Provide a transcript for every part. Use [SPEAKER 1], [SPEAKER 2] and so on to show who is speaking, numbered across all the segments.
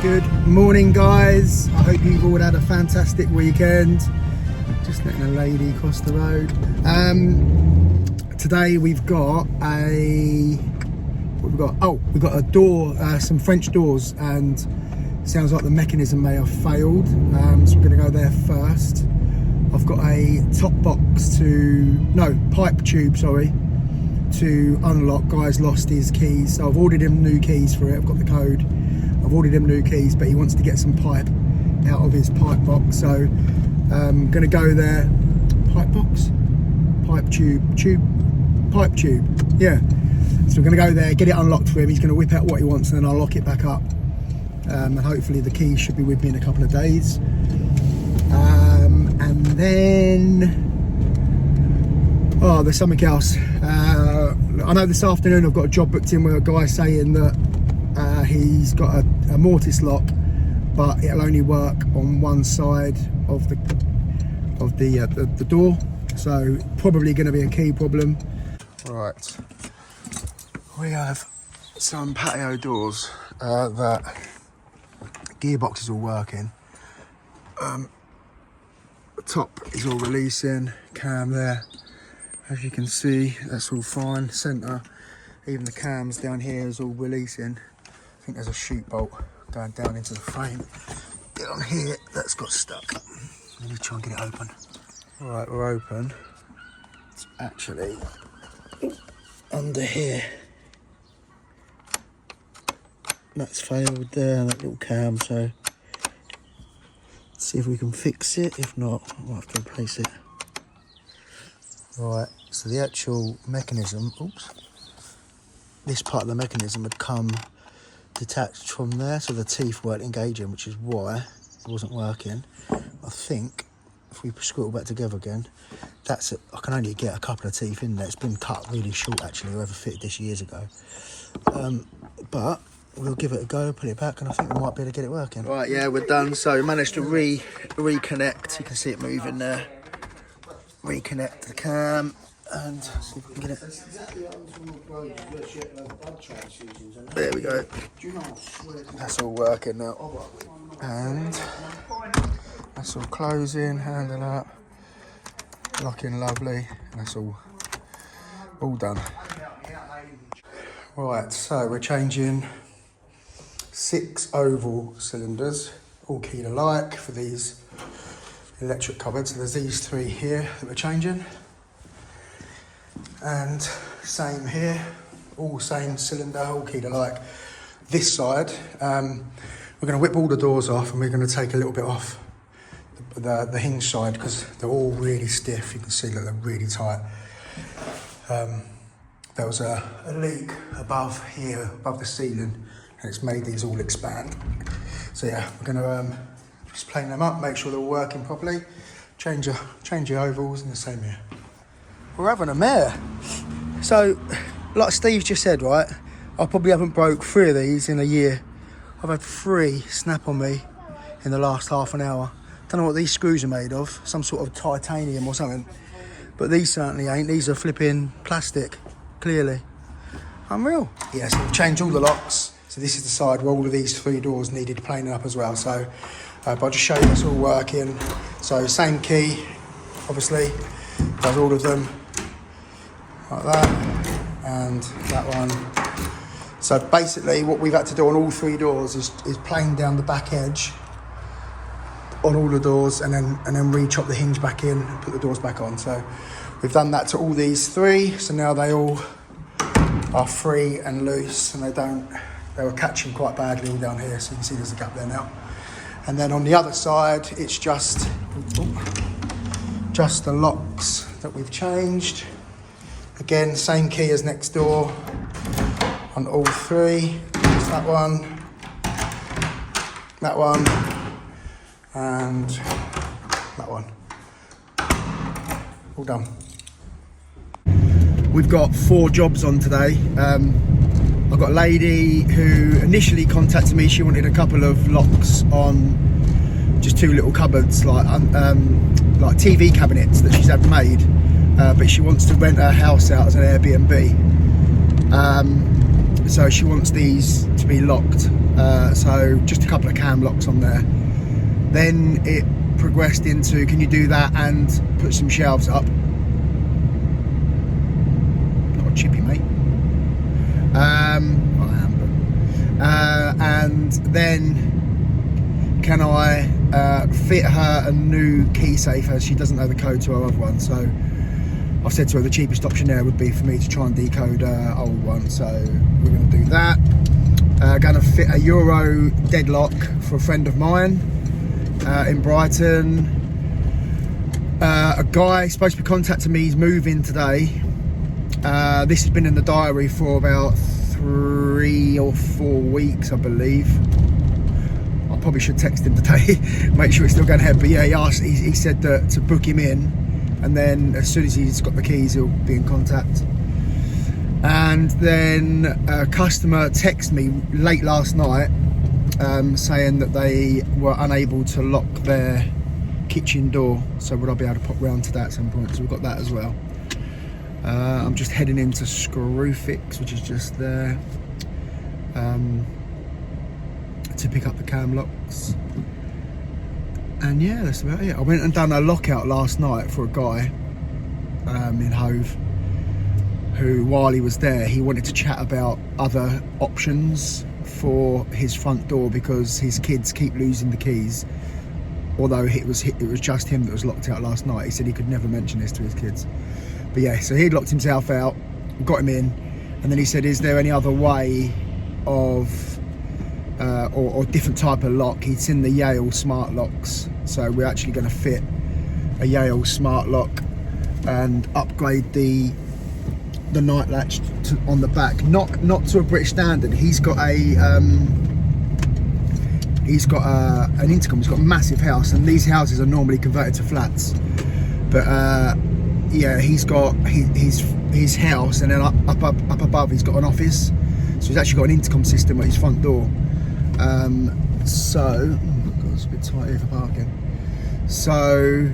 [SPEAKER 1] Good morning, guys. I hope you've all had a fantastic weekend. Just letting a lady across the road. Today we've got a door, some French doors, and sounds like the mechanism may have failed. So we're going to go there first. I've got a pipe tube, to unlock. Guy's lost his keys, so I've ordered him new keys for it. I've got the code. I've ordered him new keys, but he wants to get some pipe out of his pipe box, so I'm gonna go there. Pipe tube, yeah. So we're gonna go there, get it unlocked for him. He's gonna whip out what he wants, and then I'll lock it back up, and hopefully the keys should be with me in a couple of days. And then there's something else. I know this afternoon I've got a job booked in with a guy saying that he's got a mortise lock, but it'll only work on one side of the door, so probably going to be a key problem. Right, we have some patio doors that the gearbox is all working. The top is all releasing, cam there, as you can see, that's all fine. Centre, even the cams down here is all releasing. I think there's a chute bolt going down into the frame. Get on here, that's got stuck. Let me try and get it open. All right, we're open. It's actually under here. That's failed there, that little cam, so let's see if we can fix it. If not, we'll have to replace it. Right, so the actual mechanism, this part of the mechanism had come detached from there, so the teeth weren't engaging, which is why it wasn't working. I think if we screw it all back together again, that's it. I can only get a couple of teeth in there. It's been cut really short, actually. Whoever fitted this years ago, but we'll give it a go, put it back, and I think we might be able to get it working. Right, yeah, we're done. So we managed to reconnect. You can see it moving there. Reconnect the cam and see if we can get it. There we go. That's all working now. And that's all closing, handle up, locking lovely, and that's all done. Right, so we're changing 6 oval cylinders, all keyed alike for these electric cupboards. So there's these 3 here that we're changing, and same here, all same cylinder, all keyed alike. This side, we're going to whip all the doors off, and we're going to take a little bit off the hinge side, because they're all really stiff. You can see that they're really tight. There was a leak above here, above the ceiling, and it's made these all expand. So yeah, we're going to just plane them up, make sure they're all working properly. Change your ovals, and the same here. We're having a mare. So, like Steve just said, right, I probably haven't broke 3 of these in a year. I've had 3 snap on me in the last half an hour. Don't know what these screws are made of, some sort of titanium or something. But these certainly ain't. These are flipping plastic, clearly. Unreal. Yeah, so we've changed all the locks. So this is the side where all of these 3 doors needed planing up as well. So, but I'll just show you it's all working. So same key, obviously, does all of them, like that, and that one. So basically what we've had to do on all 3 doors is plane down the back edge on all the doors, and then re-chop the hinge back in and put the doors back on. So we've done that to all these 3, so now they all are free and loose, and they were catching quite badly all down here, so you can see there's a gap there now. And then on the other side, it's just the locks that we've changed. Again, same key as next door on all 3. It's that one, and that one. All done. We've got 4 jobs on today. I've got a lady who initially contacted me. She wanted a couple of locks on just 2 little cupboards, like TV cabinets that she's had made, but she wants to rent her house out as an Airbnb. so she wants these to be locked. So just a couple of cam locks on there. Then it progressed into, can you do that and put some shelves up? Not a chippy, mate. I am, but and then can I fit her a new key safe, as she doesn't know the code to her other one. So I've said to her the cheapest option there would be for me to try and decode her old one. So we're going to do that. Going to fit a Euro deadlock for a friend of mine in Brighton. A guy supposed to be contacting me, he's moving today. This has been in the diary for about 3 or 4 weeks, I believe. I probably should text him today, make sure he's still going ahead. But yeah, he said that to book him in, and then as soon as he's got the keys, he'll be in contact. And then a customer texted me late last night saying that they were unable to lock their kitchen door. So would I be able to pop round to that at some point? So we've got that as well. I'm just heading into Screwfix, which is just there, to pick up the cam locks. And yeah, that's about it. I went and done a lockout last night for a guy in Hove, who, while he was there, he wanted to chat about other options for his front door because his kids keep losing the keys. Although it was just him that was locked out last night. He said he could never mention this to his kids. But yeah, so he'd locked himself out, got him in, and then he said, is there any other way of, or different type of lock? He'd seen the Yale Smart Locks, so we're actually going to fit a Yale Smart Lock and upgrade the night latch on the back, not to a British standard. He's got an intercom. He's got a massive house, and these houses are normally converted to flats, but yeah, he's got his house, and then up above he's got an office, so he's actually got an intercom system at his front door. So oh my God, it's a bit tight here for parking. So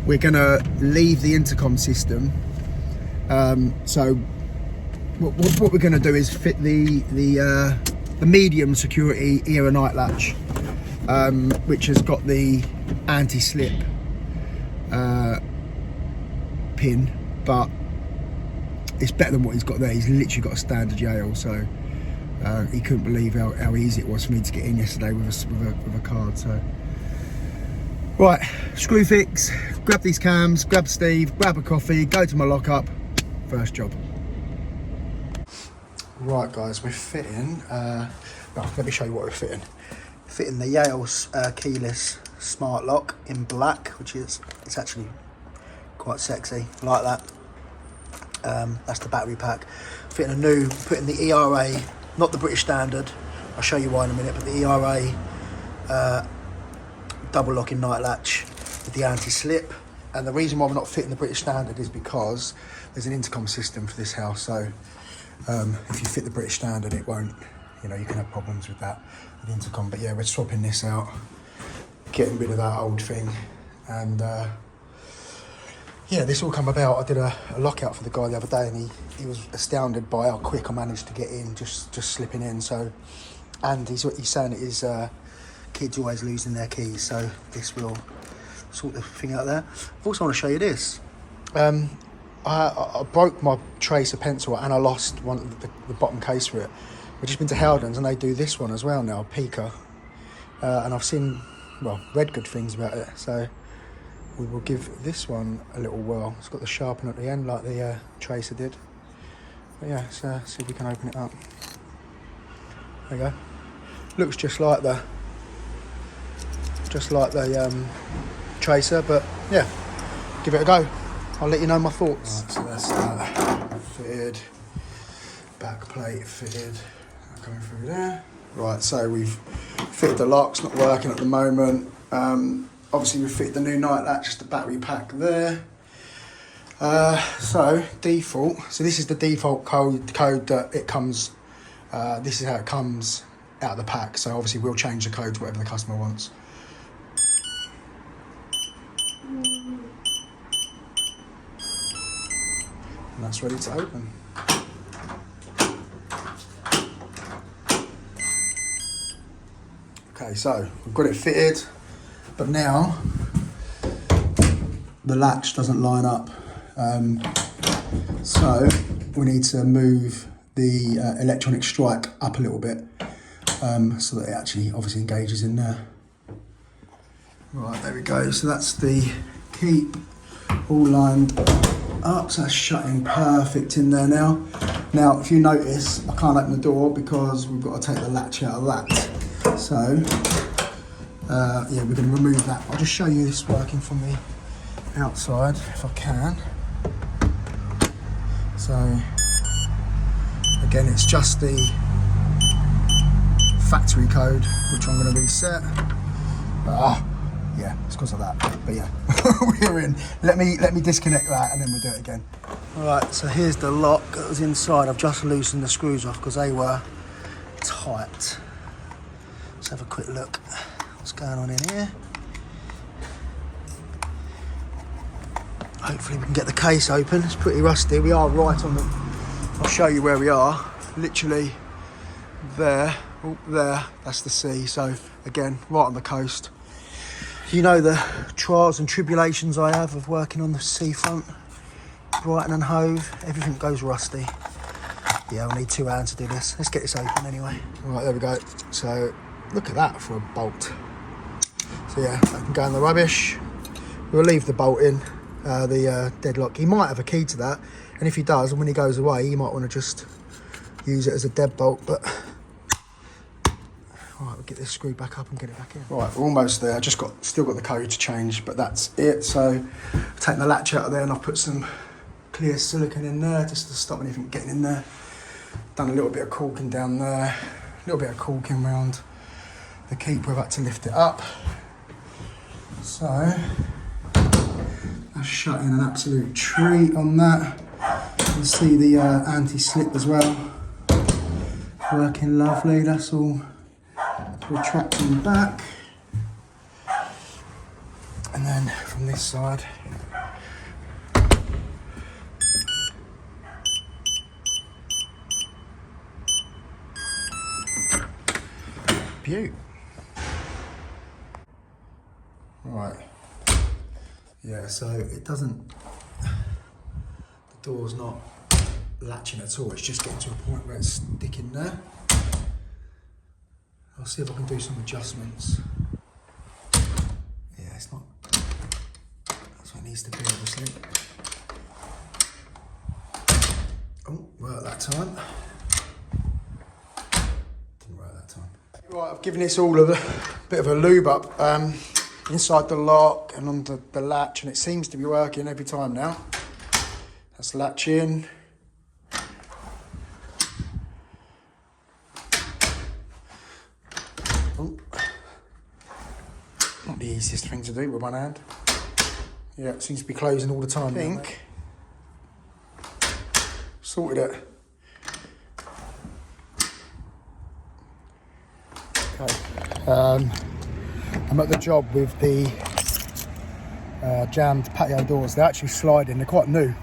[SPEAKER 1] we're gonna leave the intercom system. So what we're going to do is fit the medium security era night latch, which has got the anti-slip pin, but it's better than what he's got there. He's literally got a standard Yale, so he couldn't believe how easy it was for me to get in yesterday with a card. So right, Screwfix, grab these cams, grab Steve, grab a coffee, go to my lockup. First job. Right guys, we're fitting, well, let me show you what we're fitting. Fitting the Yale Keyless Smart Lock in black, which it's actually quite sexy, I like that. That's the battery pack. Fitting putting the ERA, not the British standard, I'll show you why in a minute, but the ERA double locking night latch with the anti-slip. And the reason why we're not fitting the British standard is because there's an intercom system for this house. So if you fit the British standard, it won't, you can have problems with that, with the intercom. But yeah, we're swapping this out, getting rid of that old thing. And yeah, this all come about. I did a lockout for the guy the other day, and he was astounded by how quick I managed to get in, just slipping in. So, and he's saying that his kids always losing their keys, so this will sort the thing out there. I also want to show you this. I broke my tracer pencil and I lost the bottom case for it. I've just been to Howden's and they do this one as well now, Pica. And I've seen, read good things about it. So we will give this one a little whirl. It's got the sharpen at the end like the tracer did. But yeah, let's see if we can open it up. There you go. Looks just like the tracer, but yeah, give it a go. I'll let you know my thoughts. Right, so that's fitted, back plate fitted, coming through there. Right, so we've fitted the locks, not working at the moment. Obviously we've fitted the new night latch, the battery pack there. So default, so this is the default code that it comes, this is how it comes out of the pack. So obviously we'll change the code to whatever the customer wants. And that's ready to open. Okay, so we've got it fitted, but now the latch doesn't line up. So we need to move the electronic strike up a little bit so that it actually obviously engages in there. Right, there we go. So that's the keep all lined up. So that's shutting perfect in there now. Now, if you notice, I can't open the door because we've got to take the latch out of that. So, yeah, we're going to remove that. I'll just show you this working from the outside if I can. So, again, it's just the factory code, which I'm going to reset. Yeah, it's because of that. But yeah, we're in. Let me disconnect that and then we'll do it again. All right, so here's the lock that was inside. I've just loosened the screws off because they were tight. Let's have a quick look. What's going on in here? Hopefully we can get the case open. It's pretty rusty. We are right on the... I'll show you where we are. Literally there. Oh, there. That's the sea. So again, right on the coast. You know the trials and tribulations I have of working on the seafront, Brighton and Hove, everything goes rusty. Yeah, I'll need 2 hands to do this. Let's get this open anyway. Right, there we go. So look at that for a bolt. So yeah, I can go in the rubbish. We'll leave the bolt in, the deadlock. He might have a key to that, and if he does, and when he goes away, he might want to just use it as a deadbolt, but right, we'll get this screw back up and get it back in. Right, we're almost there. Still got the code to change, but that's it. So I've taken the latch out of there and I've put some clear silicone in there just to stop anything getting in there. Done a little bit of caulking down there, a little bit of caulking around the keep. We're about to lift it up. So that's shutting an absolute treat on that. You can see the anti-slip as well. Working lovely, that's all retracting back. And then from this side, beaut. Right. Yeah, so it doesn't, the door's not latching at all. It's just getting to a point where it's sticking there. I'll see if I can do some adjustments. Yeah, it's not, that's what it needs to be, obviously. Oh, worked that time. Didn't work that time. Right, I've given this all a bit of a lube up inside the lock and on the latch, and it seems to be working every time now. That's latch in. Oh. Not the easiest thing to do with one hand. Yeah, it seems to be closing all the time. I think. Sorted it. Okay. I'm at the job with the jammed patio doors. They're actually sliding, they're quite new.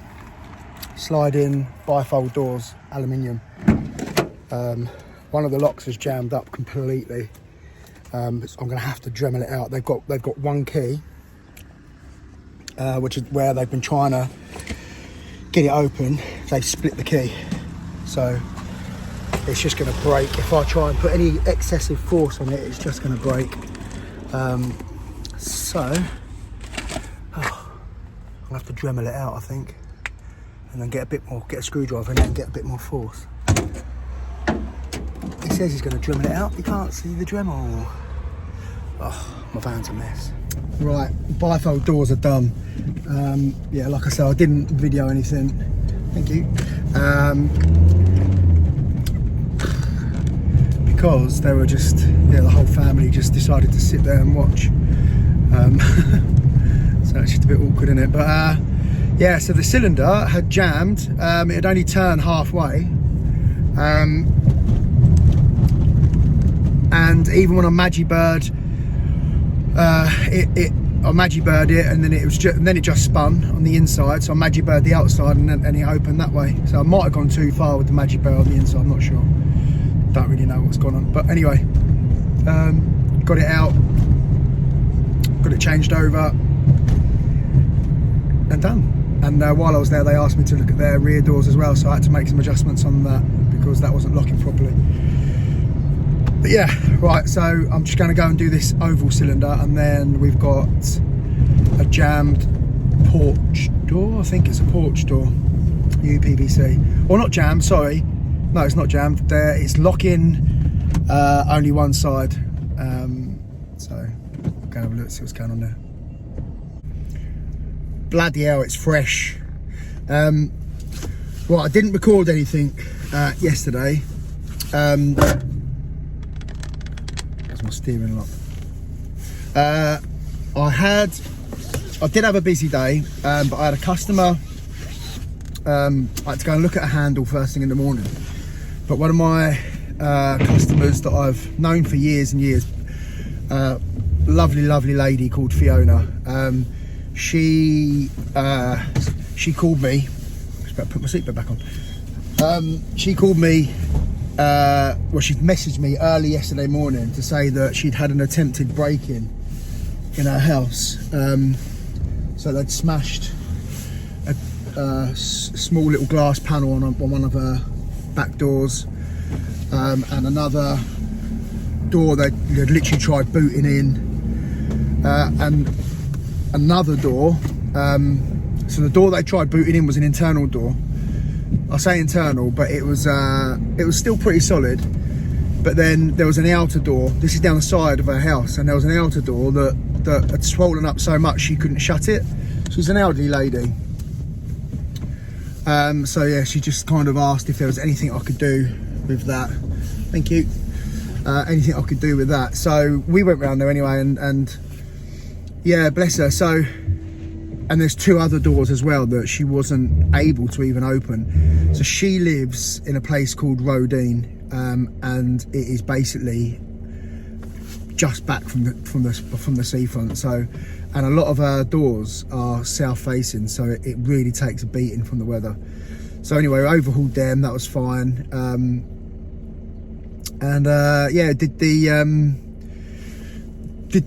[SPEAKER 1] Sliding bifold doors, aluminium. One of the locks is jammed up completely. So I'm going to have to Dremel it out. They've got one key, which is where they've been trying to get it open. They've split the key, so it's just going to break. If I try and put any excessive force on it, it's just going to break. So I'll have to Dremel it out, I think, and then get a screwdriver and then get a bit more force. He says he's going to Dremel it out. You can't see the Dremel. Oh, my van's a mess. Right, bifold doors are done. Yeah, like I said, I didn't video anything. Thank you. Because they were just, yeah, the whole family just decided to sit there and watch. So it's just a bit awkward, isn't it? But yeah, so the cylinder had jammed. It had only turned halfway. And even when I Magibird, I Magibird it, and then it just spun on the inside. So I Magibird the outside, and it opened that way. So I might have gone too far with the Magibird on the inside. I'm not sure. Don't really know what's gone on. But anyway, got it out, got it changed over, and done. And while I was there, they asked me to look at their rear doors as well, so I had to make some adjustments on that because that wasn't locking properly. But yeah, right, so I'm just going to go and do this oval cylinder, and then we've got a jammed porch door. I think it's a porch door, UPVC. Or not jammed, sorry. No, it's not jammed. There, it's locking only one side. So I'm going to have a look, see what's going on there. Bloody hell, it's fresh. Well, I didn't record anything yesterday. That's my steering lock. I did have a busy day, but I had a customer. I had to go and look at a handle first thing in the morning. But one of my customers that I've known for years and years, lovely lady called Fiona. She called me. I was about to put my seatbelt back on. She called me. Well, she messaged me early yesterday morning to say that she'd had an attempted break-in in her house. So they'd smashed a small little glass panel on one of her back doors, and another door they'd literally tried booting in, and another door. So the door they tried booting in was an internal door. I say internal, but it was still pretty solid. But then there was an outer door. This is down the side of her house, and there was an outer door that had swollen up so much she couldn't shut it. She's an elderly lady. So yeah, she just kind of asked if there was anything I could do with that. Thank you. Anything I could do with that. So we went round there anyway, and yeah, bless her. So, and there's two other doors as well that she wasn't able to even open. So she lives in a place called Rodine, and it is basically just back from the seafront. So, and a lot of her doors are south facing, so it really takes a beating from the weather. So anyway, I overhauled them. That was fine. Yeah, did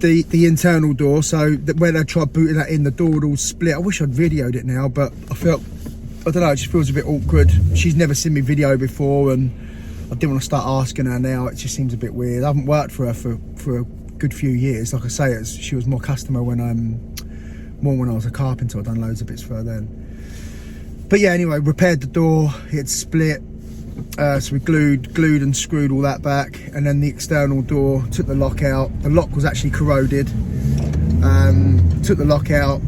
[SPEAKER 1] the internal door, so that where they tried booting that in, the door would all split. I wish I'd videoed it now, but I don't know, it just feels a bit awkward. She's never seen me video before, and I didn't want to start asking her now. It just seems a bit weird. I haven't worked for her for a good few years. Like I say, she was more customer when I was a carpenter. I've done loads of bits for her then. But yeah, anyway, repaired the door. It split. So we glued and screwed all that back, and then the external door, took the lock out. The lock was actually corroded. Took the lock out,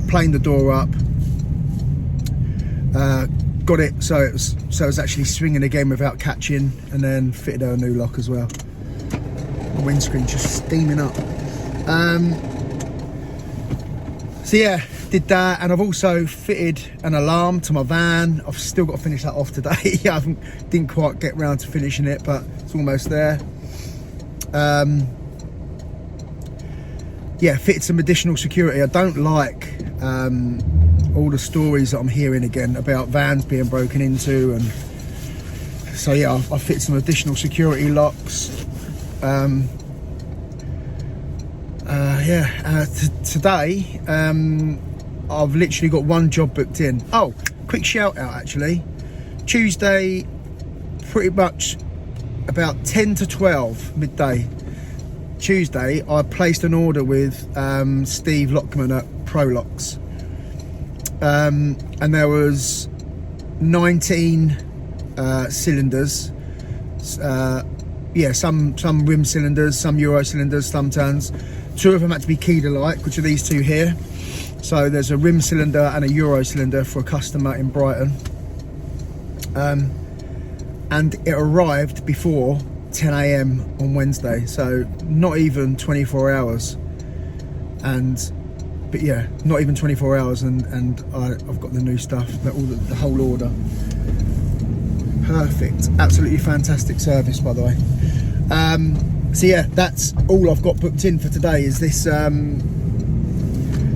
[SPEAKER 1] planed the door up, got it so it was actually swinging again without catching, and then fitted her a new lock as well. The windscreen just steaming up. So yeah, did that, and I've also fitted an alarm to my van. I've still got to finish that off today. I didn't quite get round to finishing it, but it's almost there. Yeah, fitted some additional security. I don't like all the stories that I'm hearing again about vans being broken into, and so yeah, I fitted some additional security locks. Today, I've literally got one job booked in. Oh, quick shout out actually. Tuesday, pretty much about 10 to 12 midday. Tuesday, I placed an order with Steve Lockman at Pro Locks. And there was 19 cylinders. Yeah, some rim cylinders, some Euro cylinders, some turns. Two of them had to be keyed alike, which are these two here. So there's a rim cylinder and a Euro cylinder for a customer in Brighton. And it arrived before 10 AM on Wednesday, so not even 24 hours. But yeah, not even 24 hours, and I've got the new stuff, the whole order. Perfect, absolutely fantastic service, by the way. So yeah, that's all I've got booked in for today, is this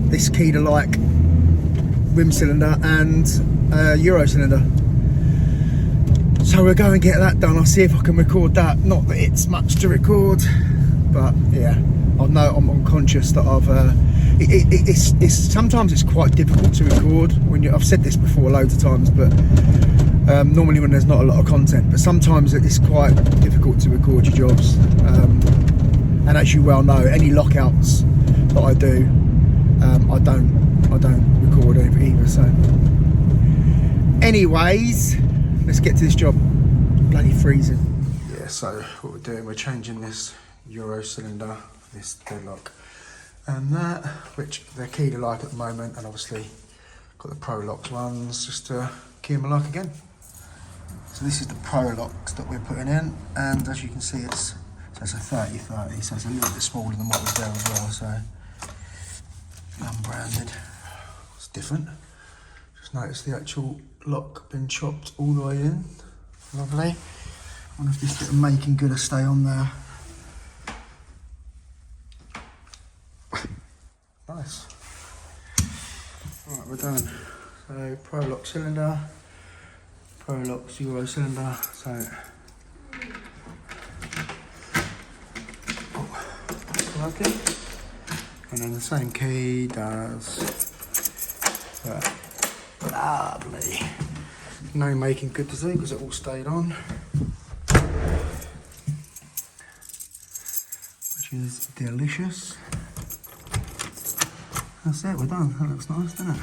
[SPEAKER 1] this keyed alike rim cylinder and Euro cylinder. So we'll go and get that done. I'll see if I can record that. Not that it's much to record, but yeah. I know I'm conscious that it's sometimes it's quite difficult to record when I've said this before loads of times, but normally when there's not a lot of content, but sometimes it's quite difficult to record your jobs. And as you well know, any lockouts that I do, I don't record either. So, anyways, let's get to this job. Bloody freezing. Yeah. So what we're doing, we're changing this Euro cylinder, this deadlock, and that, which they're key to lock at the moment, and obviously got the Pro Locks ones just to key them a lock again. So this is the Pro Locks that we're putting in, and as you can see, it's a 30-30, so it's a little bit smaller than what was there as well. So unbranded, it's different. Just notice the actual lock been chopped all the way in. Lovely. I wonder if this bit of making good will stay on there. Nice. Right, we're done. So Pro Lock cylinder, Pro Lock Euro cylinder. So working, and then the same key does that. Lovely. No making good to do because it all stayed on, which is delicious. That's it, we're done. That looks nice, doesn't it?